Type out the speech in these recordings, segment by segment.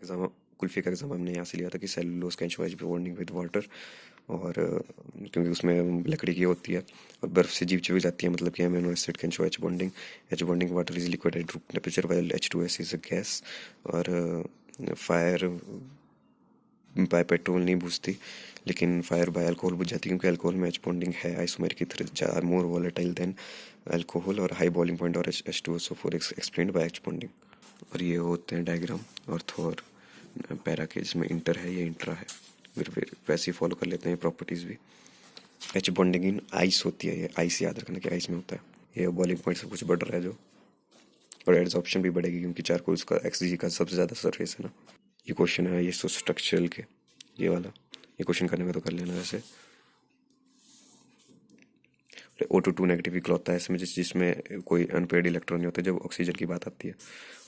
Exam kulfi का exam हमने यहाँ से लिया था कि सेलुलोज का एच बॉन्डिंग विद वाटर। और क्योंकि उसमें लकड़ी की होती है और बर्फ़ से जीव चिपक जाती है, मतलब कि अमीनो एसिड का H bonding water is liquid at room temperature while H2S is a gas. और फायर बाय पेट्रोल नहीं बुझती, लेकिन फायर बाय अल्कोहल बुझ जाती है, क्योंकि अल्कोहल में एच बॉन्डिंग है आइसोमेर की तरह are more volatile than alcohol. और हाई बॉइलिंग पॉइंट और H2SO4 explained by H bonding. और ये होते हैं डायग्राम ऑर्थो और पैरा के, जिसमें इंटर है, ये इंट्रा है। फिर वैसे ही फॉलो कर लेते हैं प्रॉपर्टीज़ भी। एच बॉन्डिंग इन आइस होती है, ये आइस याद रखना कि आइस में होता है। ये बॉइलिंग पॉइंट सब कुछ बढ़ रहा है जो, और एड्सॉर्प्शन भी बढ़ेगी क्योंकि चारकोल उसका एक्सजी का सबसे ज़्यादा सरफेस है ना। ये क्वेश्चन है ये स्ट्रक्चरल के, ये वाला, ये क्वेश्चन करने में तो कर लेना वैसे। O2 नेगेटिव निकल होता है इसमें, जिसमें कोई अनपेयर्ड इलेक्ट्रॉन नहीं होते जब ऑक्सीजन की बात आती है।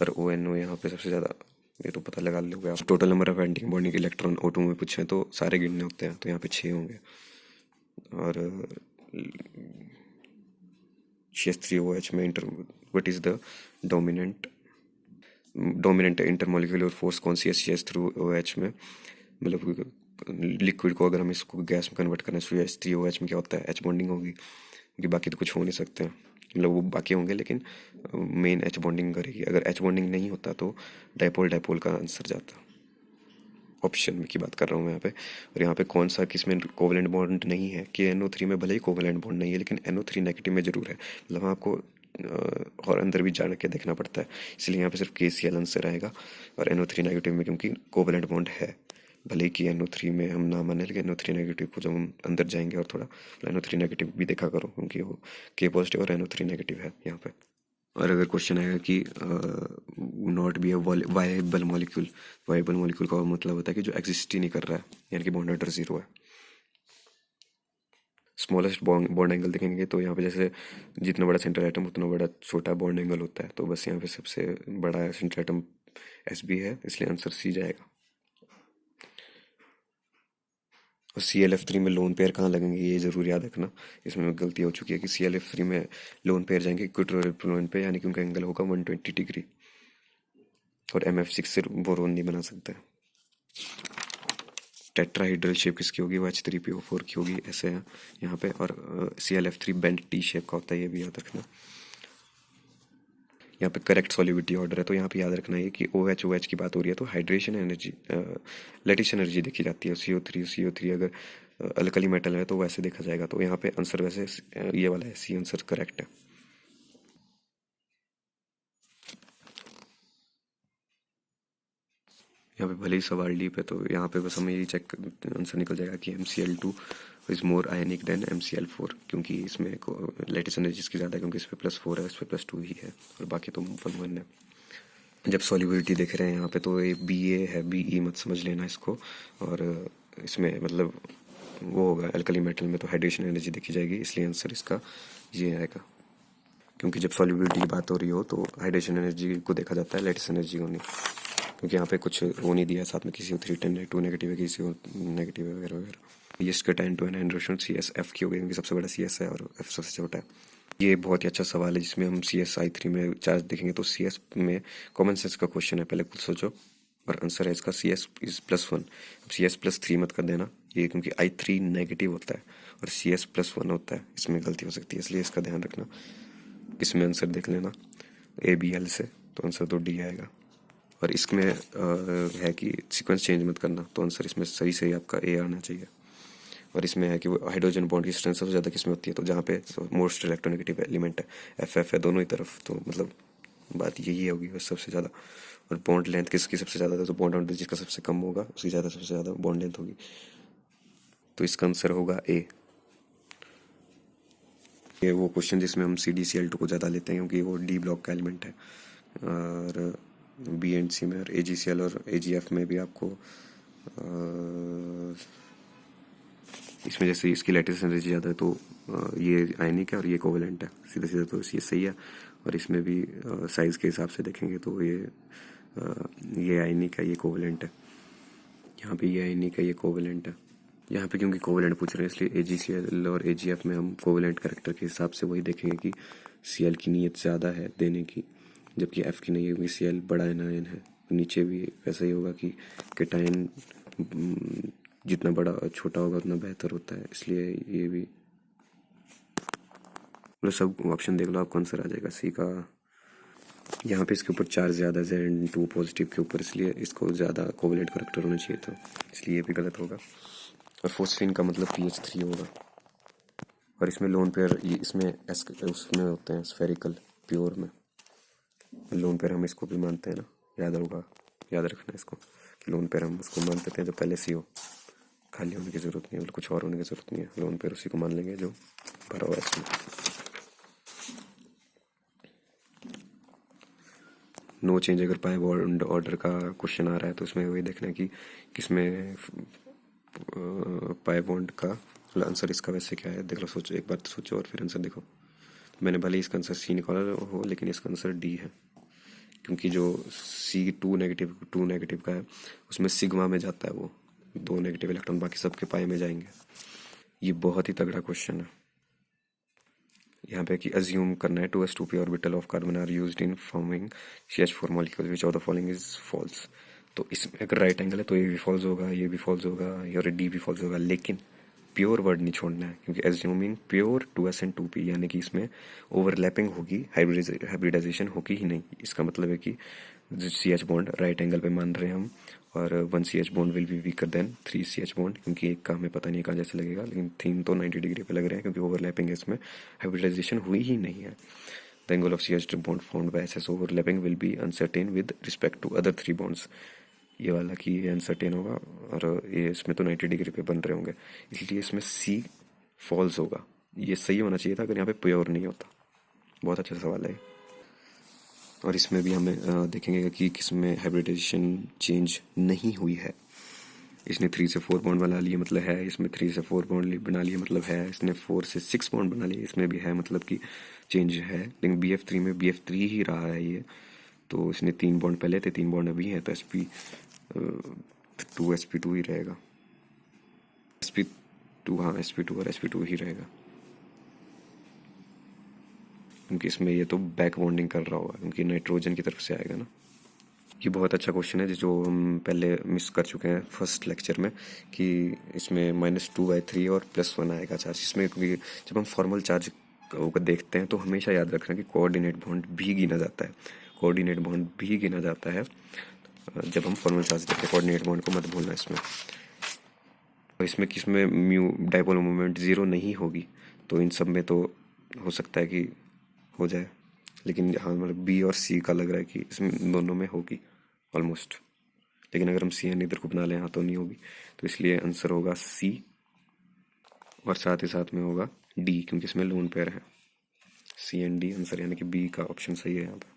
और ONO यहाँ पे सबसे ज़्यादा, ये तो पता लगा लोगे आप। Total number of anti bonding electron O2 में पूछे तो सारे गिनने होते हैं, तो यहाँ पे 6 होंगे। और CH3OH में what is the dominant intermolecular force कौन सी है CH3OH में? मतलब लिक्विड को अगर हम इसको गैस में कन्वर्ट करें CH3OH में क्या होता है, एच बॉन्डिंग होगी, क्योंकि बाकी तो कुछ हो नहीं सकते हैं। मतलब वो बाकी होंगे लेकिन मेन एच बॉन्डिंग करेगी। अगर एच बॉन्डिंग नहीं होता तो डायपोल का आंसर जाता। ऑप्शन की बात कर रहा हूँ मैं यहाँ पे। और यहाँ पे कौन सा किसमें कोवेलेंट बॉन्ड नहीं है, कि NO3 में भले ही कोवेलेंट बॉन्ड नहीं है लेकिन NO3 नेगेटिव में जरूर है। मतलब आपको और अंदर भी जान के देखना पड़ता है, इसलिए यहाँ पे सिर्फ KCl आंसर आएगा। और NO3 नेगेटिव में क्योंकि कोवेलेंट बॉन्ड है, भले ही कि NO3 में हम ना माने, लेकिन NO3 नेगेटिव को जब हम अंदर जाएंगे और थोड़ा NO3 नेगेटिव भी देखा करो, क्योंकि वो K पॉजिटिव और NO3 नेगेटिव है यहाँ पे। और अगर क्वेश्चन आएगा कि not be a viable molecule, viable molecule का मतलब होता है कि जो एग्जिस्ट ही नहीं कर रहा है, यानी कि बॉन्ड ऑर्डर 0 है। स्मॉलेस्ट बॉन्ड एंगल देखेंगे तो यहाँ पे जैसे जितना बड़ा सेंट्रल एटम उतना बड़ा छोटा बॉन्ड एंगल होता है, तो बस यहाँ पे सबसे बड़ा सेंट्रल एटम SB है, इसलिए आंसर C जाएगा। और ClF3 में लोन पेयर कहाँ लगेंगे ये जरूर याद रखना, इसमें गलती हो चुकी है कि ClF3 में लोन पेयर जाएंगे इक्वेटोरियल प्लेन पे, यानी कि उनका एंगल होगा 120 डिग्री। और MF6 से बोरोन नहीं बना सकता है। टेट्राहेड्रल शेप किसकी होगी, वो H3PO4 की होगी, ऐसे है यहाँ पे। और ClF3 बेंट T शेप का होता है, ये भी याद रखना। यहाँ पे करेक्ट सॉल्युबिलिटी ऑर्डर है, तो यहाँ पे याद रखना है कि OH की बात हो रही है तो हाइड्रेशन एनर्जी लेटिस एनर्जी देखी जाती है। CO3 अगर अल्कली मेटल है तो वैसे देखा जाएगा, तो यहाँ पे आंसर वैसे ये वाला है, C आंसर करेक्ट है। यहाँ पे भले ही सवाल डीप है, तो यहाँ पे बस हमें यही चेक आंसर निकल जाएगा कि MCl2 is more ionic then MCl4, क्योंकि इसमें लेटिस एनर्जी इसकी ज़्यादा है, क्योंकि इस पे +4 है, इस पे +2 ही है, और बाकी तो 1 है। जब सॉल्युबिलिटी देख रहे हैं यहाँ पे तो ये BA है, BE मत समझ लेना इसको। और इसमें मतलब वो होगा अल्कली मेटल में तो हाइड्रेशन एनर्जी देखी जाएगी, इसलिए आंसर इसका ये आएगा। क्योंकि जब सॉल्युबिलिटी की बात हो रही हो तो हाइड्रेशन एनर्जी को देखा जाता है, लेटिस एनर्जी को नहीं, क्योंकि यहाँ पे कुछ वो नहीं दिया है साथ में, किसी को 3 नेगेटिव है, किसी को नेगेटिव है वगैरह वगैरह। ये इसका 10 to 9 रेशो CSF की हो गई, क्योंकि सबसे बड़ा CS है और F सबसे छोटा है। ये बहुत ही अच्छा सवाल है जिसमें हम CSI3 में चार्ज देखेंगे तो CS में कॉमन सेंस का क्वेश्चन है, पहले खुद सोचो। और आंसर है इसका CS इज +1। अब CS+3 मत कर देना ये, क्योंकि I3 नेगेटिव होता है और CS+1 होता है, इसमें गलती हो सकती है, इसलिए इसका ध्यान रखना। इसमें आंसर देख लेना ABL से, तो आंसर तो D आएगा। और इसमें है कि सीक्वेंस चेंज मत करना, तो आंसर इसमें सही सही आपका A आना चाहिए। और इसमें है कि वो हाइड्रोजन बॉन्ड की स्ट्रेंथ सबसे ज़्यादा किसमें होती है, तो जहाँ पे मोस्ट इलेक्ट्रोनेगेटिव एलिमेंट है FF है दोनों ही तरफ, तो मतलब बात यही होगी बस सबसे ज़्यादा। और बॉन्ड लेंथ किसकी सबसे ज़्यादा, तो बॉन्ड आउट जिसका सबसे कम होगा उसकी ज़्यादा सबसे ज़्यादा बॉन्ड लेंथ होगी, तो इसका आंसर होगा A। ये वो क्वेश्चन जिसमें हम CdCl2 को ज़्यादा लेते हैं, क्योंकि वो D ब्लॉक का एलिमेंट है। और B एंड C में और AgCl और AgF में भी आपको इसमें जैसे इसकी लेटिस एनर्जी ज़्यादा है तो ये आयनिक है और ये कोवेलेंट है, सीधा सीधा तो ये सही है। और इसमें भी साइज़ के हिसाब से देखेंगे तो ये आयनिक है, ये कोवेलेंट है। यहाँ पे ये आयनिक है, ये कोवेलेंट है। यहाँ पे क्योंकि कोवेलेंट पूछ रहे हैं इसलिए AgCl और AgF में हम कोवेलेंट कैरेक्टर के हिसाब से वही देखेंगे कि Cl की नीयत ज़्यादा है देने की, जबकि F की नहीं है, क्योंकि Cl बड़ा एनायन है। नीचे भी वैसा ही होगा कि केटायन जितना बड़ा छोटा होगा उतना बेहतर होता है, इसलिए ये भी मतलब सब ऑप्शन देख लो, आपको आंसर आ जाएगा सी का। यहाँ पे इसके ऊपर चार्ज ज़्यादा है Zn2 पॉजिटिव के ऊपर, इसलिए इसको ज़्यादा कोवलेंट करेक्टर होना चाहिए था, इसलिए ये भी गलत होगा। और फोस्फीन का मतलब PH3 होगा। और इसमें लोन पेयर इसमें उसमें होते हैं स्फेरिकल प्योर में, लोन पेयर हम इसको भी मानते हैं ना, याद होगा, याद रखना इसको कि लोन पेयर हम उसको मान देते हैं जो पहले से हो, खाली होने की ज़रूरत नहीं है, मतलब कुछ और होने की ज़रूरत नहीं है, लोन पेयर उसी को मान लेंगे जो भरा हुआ है इसमें। नो चेंज अगर पाए बॉन्ड ऑर्डर का क्वेश्चन आ रहा है तो उसमें वही देखना है कि किसमें पाए बॉन्ड का आंसर इसका वैसे क्या है, देख लो, सोचो एक बार, तो सोचो और फिर आंसर देखो। मैंने भले इसका आंसर सी निकाला हो, लेकिन इसका आंसर डी है, क्योंकि जो C2 नेगेटिव का है उसमें सिग्मा में जाता है, वो 2 नेगेटिव इलेक्ट्रॉन बाकी सबके पाए में जाएंगे। ये बहुत ही तगड़ा क्वेश्चन है। यहाँ पे कि अज्यूम करना है 2s2p orbital of carbon are used in forming CH4 molecule which of the following is false. तो इसमें अगर राइट एंगल है तो ये भी फॉल्स होगा, ये भी फॉल्स होगा, और डी भी फॉल्स होगा, लेकिन प्योर वर्ड नहीं छोड़ना है, क्योंकि assuming pure 2s and 2p यानी कि इसमें ओवरलैपिंग होगी, हाइब्रिडाइजेशन होगी ही नहीं। इसका मतलब है कि CH बॉन्ड राइट एंगल पे मान रहे हैं हम, और 1 CH bond will be weaker then 3 CH bond, क्योंकि एक का हमें पता नहीं कहाँ जैसे लगेगा, लेकिन 3 तो 90 डिग्री पे लग रहे हैं, क्योंकि ओवरलैपिंग है, इसमें हाइब्रिडाइजेशन हुई ही नहीं है। The angle of CH bond found by SS overlapping will be uncertain with respect to other 3 bonds. ये वाला कि ये अनसर्टेन होगा, और ये इसमें तो 90 डिग्री पे बन रहे होंगे, इसलिए इसमें C फॉल्स होगा। ये सही होना चाहिए था अगर यहाँ पे प्योर नहीं होता। बहुत अच्छा सवाल है। और इसमें भी हमें देखेंगे कि किसमें हाइब्रिडाइजेशन चेंज नहीं हुई है। इसने 3 से 4 बॉन्ड बना लिए मतलब है, इसमें 3 से 4 बॉन्ड बना लिए मतलब है, इसने 4 से 6 बॉन्ड बना लिए, इसमें भी है मतलब कि चेंज है। लेकिन BF3 में BF3 ही रहा है ये, तो इसने 3 बॉन्ड पहले थे, 3 बॉन्ड अभी हैं, तो sp2 ही रहेगा। sp2, हाँ sp2 और sp2 ही रहेगा, क्योंकि इसमें ये तो बैक बॉन्डिंग कर रहा होगा, क्योंकि नाइट्रोजन की तरफ से आएगा ना। ये बहुत अच्छा क्वेश्चन है जो हम पहले मिस कर चुके हैं फर्स्ट लेक्चर में, कि इसमें -2/3 और +1 आएगा चार्ज इसमें, क्योंकि जब हम फॉर्मल चार्ज को देखते हैं तो हमेशा याद रखना कि कोऑर्डिनेट बॉन्ड भी गिना जाता है, कोऑर्डिनेट बॉन्ड भी गिना जाता है जब हम फॉर्मल चार्ज देखते हैं, कोऑर्डिनेट बॉन्ड को मत भूलना इसमें। और इसमें किसमें म्यू डाइपोल मोमेंट 0 नहीं होगी, तो इन सब में तो हो सकता है कि हो जाए, लेकिन हाँ मतलब B और C का लग रहा है कि इसमें दोनों में होगी ऑलमोस्ट, लेकिन अगर हम CN इधर को बना लें हाँ तो नहीं होगी, तो इसलिए आंसर होगा C, और साथ ही साथ में होगा D, क्योंकि इसमें लोन पेयर है। CND आंसर, यानी कि B का ऑप्शन सही है यहाँ पर।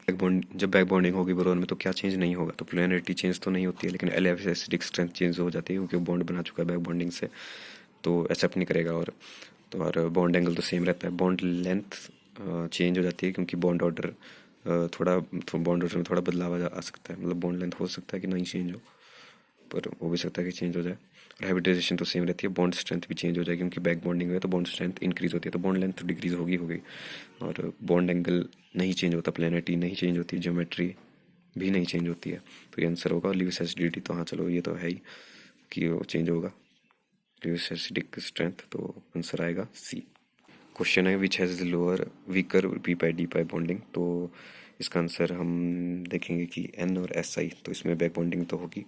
बैक बॉन्ड, जब बैक बॉन्डिंग होगी बोरोन में तो क्या चेंज नहीं होगा, तो पोलैरिटी चेंज तो नहीं होती है, लेकिन एसिडिक स्ट्रेंथ चेंज हो जाती है, क्योंकि बॉन्ड बना चुका है बैक बॉन्डिंग से, तो एक्सेप्ट नहीं करेगा। और बॉन्ड एंगल तो सेम रहता है। बॉन्ड लेंथ चेंज हो जाती है, क्योंकि बॉन्ड ऑर्डर बॉन्ड ऑर्डर में थोड़ा बदलाव आ सकता है, मतलब बॉन्ड लेंथ हो सकता है कि नहीं चेंज हो, पर हो भी सकता है कि चेंज हो जाए। और हाइब्रिडाइजेशन तो सेम रहती है, बॉन्ड स्ट्रेंथ भी चेंज हो जाए, क्योंकि बैक बॉन्डिंग है तो बॉन्ड स्ट्रेंथ इंक्रीज होती है, तो बॉन्ड लेंथ डिक्रीज होगी होगी। और बॉन्ड एंगल नहीं चेंज होता, प्लेनिटी नहीं चेंज होती, ज्योमेट्री भी नहीं चेंज होती है, तो ये आंसर होगा। ल्यूविस एसिडिटी तो हाँ चलो ये तो है ही कि वो चेंज होगा, ल्यूविस एसिडिक स्ट्रेंथ, तो आंसर आएगा C। क्वेश्चन है which has lower weaker p/d bonding, तो इसका आंसर हम देखेंगे कि N और SI, तो इसमें बैक बॉन्डिंग तो होगी,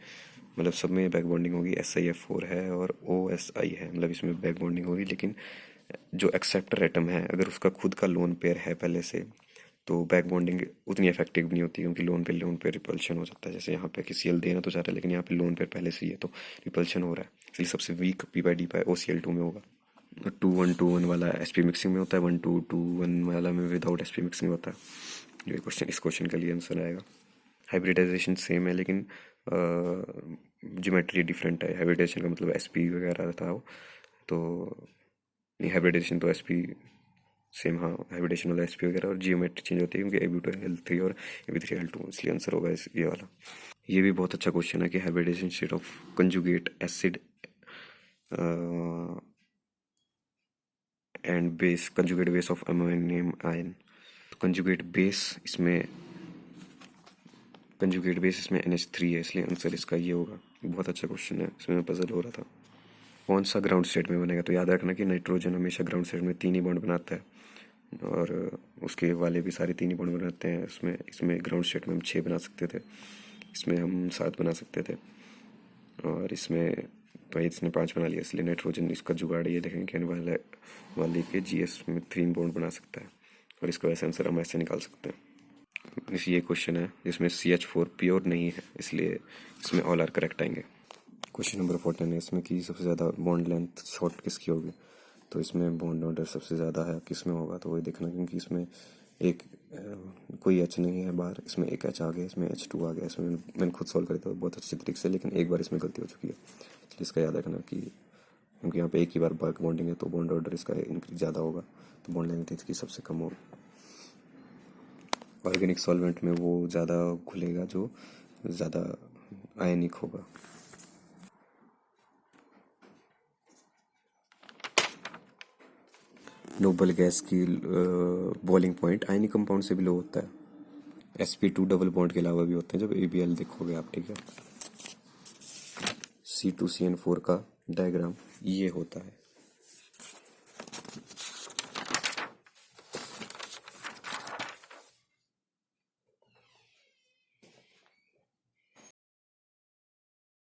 मतलब सब में बैक बॉन्डिंग होगी। SiF4 है और OSI है, मतलब इसमें बैक बॉन्डिंग होगी, लेकिन जो एक्सेप्टर एटम है अगर उसका खुद का लोन पेयर है पहले से, तो बैक बॉन्डिंग उतनी इफेक्टिव नहीं होती, क्योंकि लोन पे रिपल्शन हो जाता है। जैसे यहाँ पे कि Cl देना तो चाह रहा है, लेकिन यहाँ पे लोन पेयर पहले से ही है तो रिपल्शन हो रहा है, इसलिए सबसे वीक p/d OCl2 में होगा। 2-1-2-1 वाला sp मिक्सिंग में होता है, 1-2-2-1 वाला में विदाउट sp मिक्सिंग होता है। ये क्वेश्चन, इस क्वेश्चन के लिए आंसर आएगा। हाइब्रिडाइजेशन सेम है, लेकिन ज्योमेट्री डिफरेंट है। हाइब्रिडाइजेशन का मतलब sp वगैरह था वो, तो नहीं, हाइब्रिडाइजेशन तो sp सेम, हाँ हाइब्रिडेशन वाला sp वगैरह, और जियोमेट्री चेंज होती है क्योंकि Ab2Al3 और Ab3Al2, इसलिए आंसर होगा ये वाला। ये भी बहुत अच्छा क्वेश्चन है कि hybridisation state of conjugate acid and base, conjugate base of ammonium ion. Conjugate base इसमें कंजुगेट बेस इसमें NH3 है, इसलिए आंसर इसका ये होगा। बहुत अच्छा क्वेश्चन है, इसमें मैं पजल हो रहा था। कौन सा ग्राउंड स्टेट में बनेगा? तो याद रखना कि नाइट्रोजन हमेशा ग्राउंड स्टेट में 3 ही बॉन्ड बनाता है, और उसके वाले भी सारे 3 ही बॉन्ड बनाते हैं। इसमें इसमें ग्राउंड स्टेट में हम 6 बना सकते थे, इसमें हम 7 बना सकते थे, और इसमें भाई इसने 5 बना लिया, इसलिए नाइट्रोजन इसका जुगाड़ ये देखेंगे कि वाले के GS में 3 बॉन्ड बना सकता है, और इसका वैसे आंसर हम ऐसे निकाल सकते हैं। ये क्वेश्चन है जिसमें CH4 प्योर नहीं है, इसलिए इसमें ऑल आर करेक्ट आएंगे। क्वेश्चन नंबर 14 है इसमें कि सबसे ज़्यादा बॉन्ड लेंथ शॉर्ट किसकी होगी? तो इसमें बॉन्ड ऑर्डर सबसे ज़्यादा है किस में होगा? तो वही देखना, क्योंकि इसमें एक कोई H नहीं है बाहर, इसमें एक H आ गया, इसमें H2 आ गया। इसमें मैंने खुद सॉल्व करी था बहुत अच्छी तरीके से, लेकिन एक बार इसमें गलती हो चुकी है, इसलिए इसका याद रखना कि क्योंकि यहाँ पे एक ही बार बल्क बॉन्डिंग है तो बॉन्ड ऑर्डर इसका इंक्रीज ज़्यादा होगा, तो बॉन्ड लेंथ इसकी सबसे कम होगी। ऑर्गेनिक सॉल्वेंट में वो ज़्यादा घुलेगा जो ज़्यादा आयनिक होगा। नोबल गैस की बॉइलिंग पॉइंट आयनिक कंपाउंड से भी लो होता है। sp2 डबल बॉन्ड के अलावा भी होते हैं जब ABl देखोगे आप, ठीक है। C2CN4 का डायग्राम ये होता है।